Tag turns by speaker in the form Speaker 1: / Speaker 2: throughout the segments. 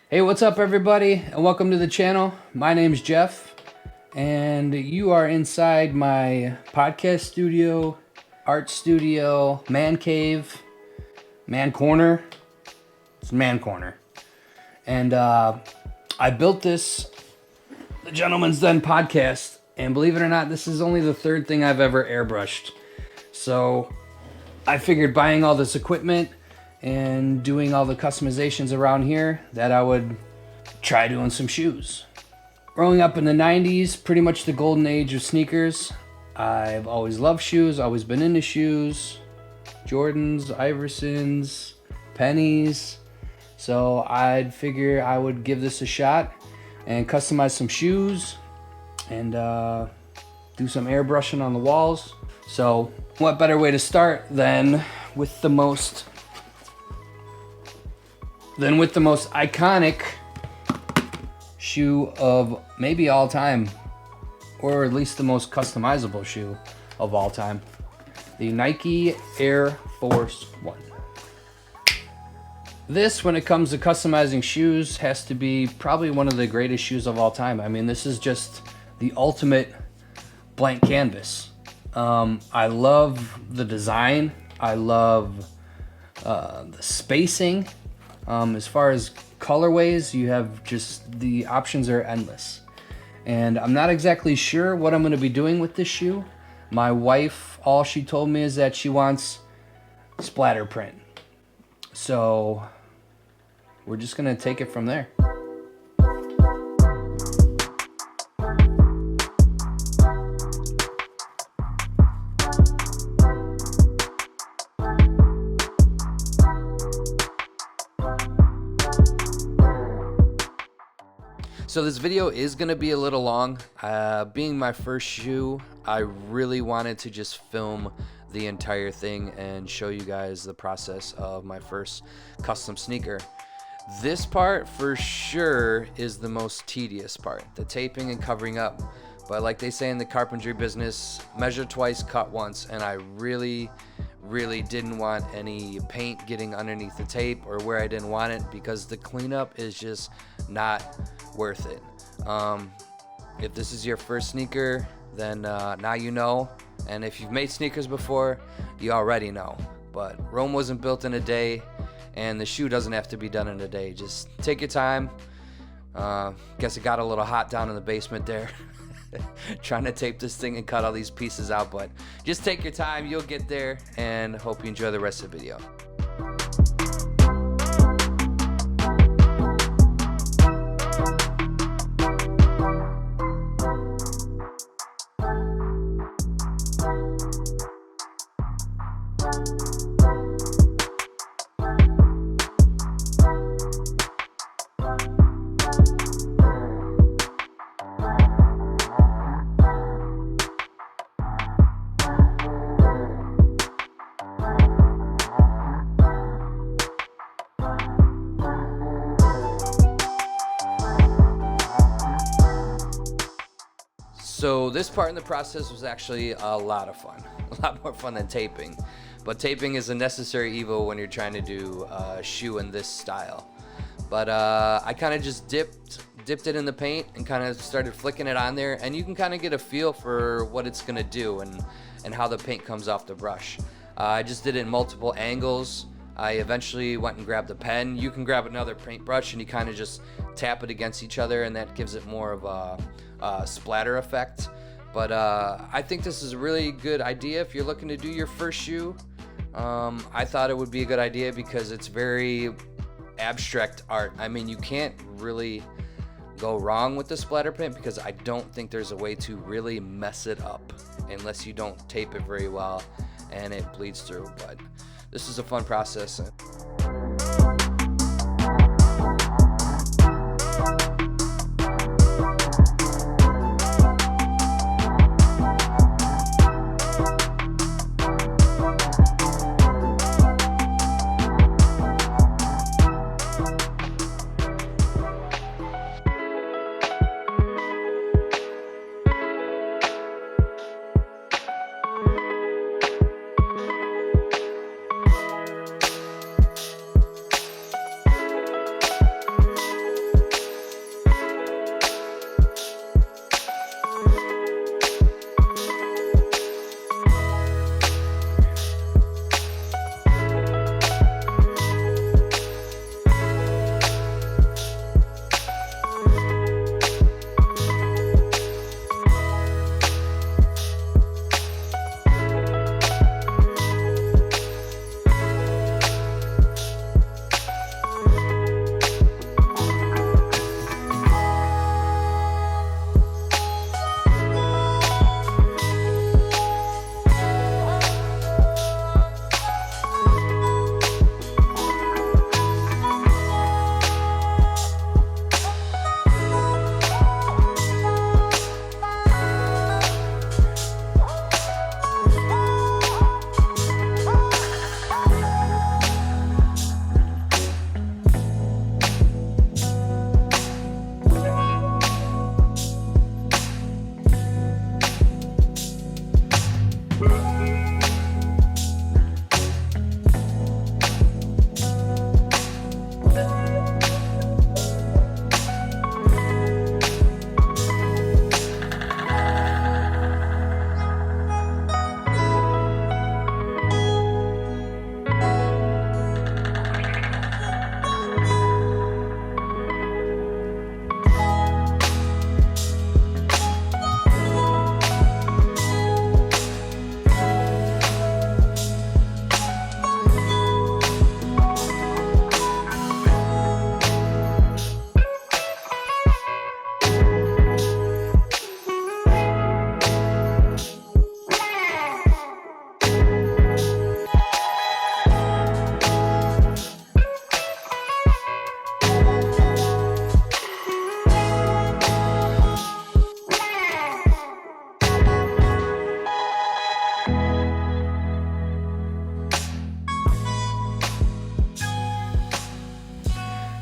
Speaker 1: Hey, what's up, everybody, and welcome to the channel. My name's Jeff, and you are inside my podcast studio, art studio, man cave, man corner. It's man corner. And I built this, the Gentleman's Den podcast, and believe it or not, this is only the third thing I've ever airbrushed. So I figured buying all this equipment and doing all the customizations around here that I would try doing some shoes. Growing up in the 90s, pretty much the golden age of sneakers, I've always loved shoes, always been into shoes. Jordans, Iversons, pennies. So I'd figure I would give this a shot and customize some shoes and do some airbrushing on the walls. So what better way to start than with the most iconic shoe of maybe all time, or at least the most customizable shoe of all time, the Nike Air Force One. This, when it comes to customizing shoes, has to be probably one of the greatest shoes of all time. I mean, this is just the ultimate blank canvas. I love the design. I love the spacing. As far as colorways, you have just, the options are endless. And I'm not exactly sure what I'm going to be doing with this shoe. My wife, all she told me is that she wants splatter print. So we're just going to take it from there. So this video is going to be a little long. Being my first shoe, I really wanted to just film the entire thing and show you guys the process of my first custom sneaker. This part for sure is the most tedious part, the taping and covering up. But like they say in the carpentry business, measure twice, cut once, and I really didn't want any paint getting underneath the tape or where I didn't want it, because the cleanup is just not worth it. If this is your first sneaker, then now you know, and if you've made sneakers before, you already know. But Rome wasn't built in a day, and the shoe doesn't have to be done in a day. Just take your time. Guess it got a little hot down in the basement there. Trying to tape this thing and cut all these pieces out, but just take your time, you'll get there, and hope you enjoy the rest of the video. So this part in the process was actually a lot of fun, a lot more fun than taping. But taping is a necessary evil when you're trying to do a shoe in this style. But I kind of just dipped it in the paint and kind of started flicking it on there, and you can kind of get a feel for what it's gonna do and how the paint comes off the brush. I just did it in multiple angles. I eventually went and grabbed a pen. You can grab another paintbrush and you kind of just tap it against each other, and that gives it more of a splatter effect. But I think this is a really good idea if you're looking to do your first shoe. I thought it would be a good idea because it's very abstract art. I mean, you can't really go wrong with the splatter paint, because I don't think there's a way to really mess it up unless you don't tape it very well and it bleeds through. But this is a fun process.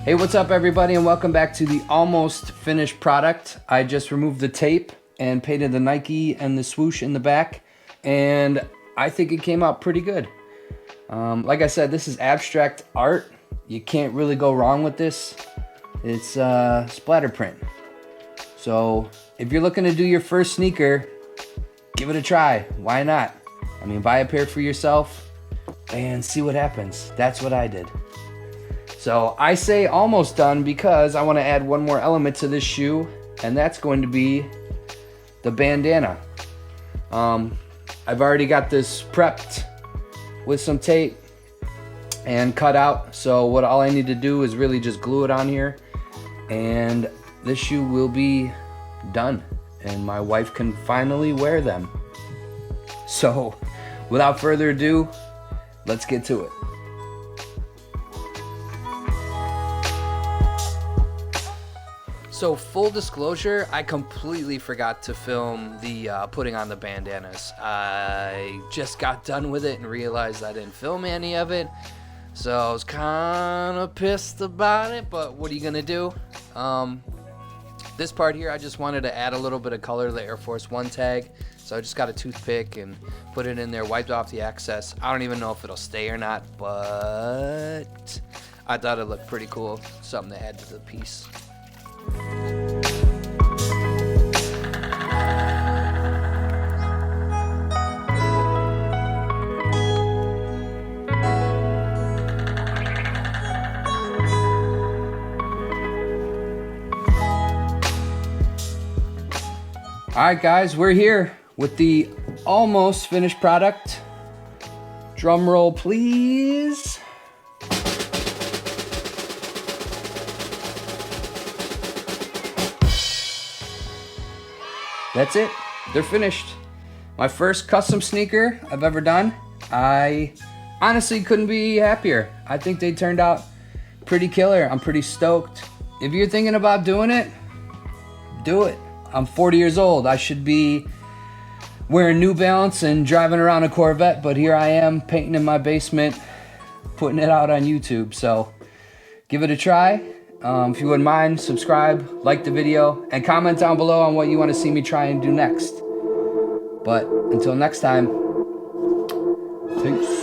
Speaker 1: Hey, what's up everybody, and welcome back to the almost finished product. I just removed the tape and painted the Nike and the swoosh in the back, and I think it came out pretty good. Like I said, this is abstract art. You can't really go wrong with this. It's splatter print. So if you're looking to do your first sneaker, give it a try. Why not? I mean, buy a pair for yourself and see what happens. That's what I did. So I say almost done because I want to add one more element to this shoe, and that's going to be the bandana. I've already got this prepped with some tape and cut out, so what all I need to do is really just glue it on here, and this shoe will be done, and my wife can finally wear them. So without further ado, let's get to it. So full disclosure, I completely forgot to film the putting on the bandanas. I just got done with it and realized I didn't film any of it. So I was kind of pissed about it, but what are you gonna do? This part here, I just wanted to add a little bit of color to the Air Force One tag. So I just got a toothpick and put it in there, wiped off the excess. I don't even know if it'll stay or not, but I thought it looked pretty cool. Something to add to the piece. Alright guys, we're here with the almost finished product. Drum roll please. That's it, they're finished. My first custom sneaker I've ever done. I honestly couldn't be happier. I think they turned out pretty killer. I'm pretty stoked. If you're thinking about doing it, do it. I'm 40 years old. I should be wearing New Balance and driving around a Corvette, but here I am painting in my basement, putting it out on YouTube. So give it a try. If you wouldn't mind, subscribe, like the video, and comment down below on what you want to see me try and do next. But until next time, peace.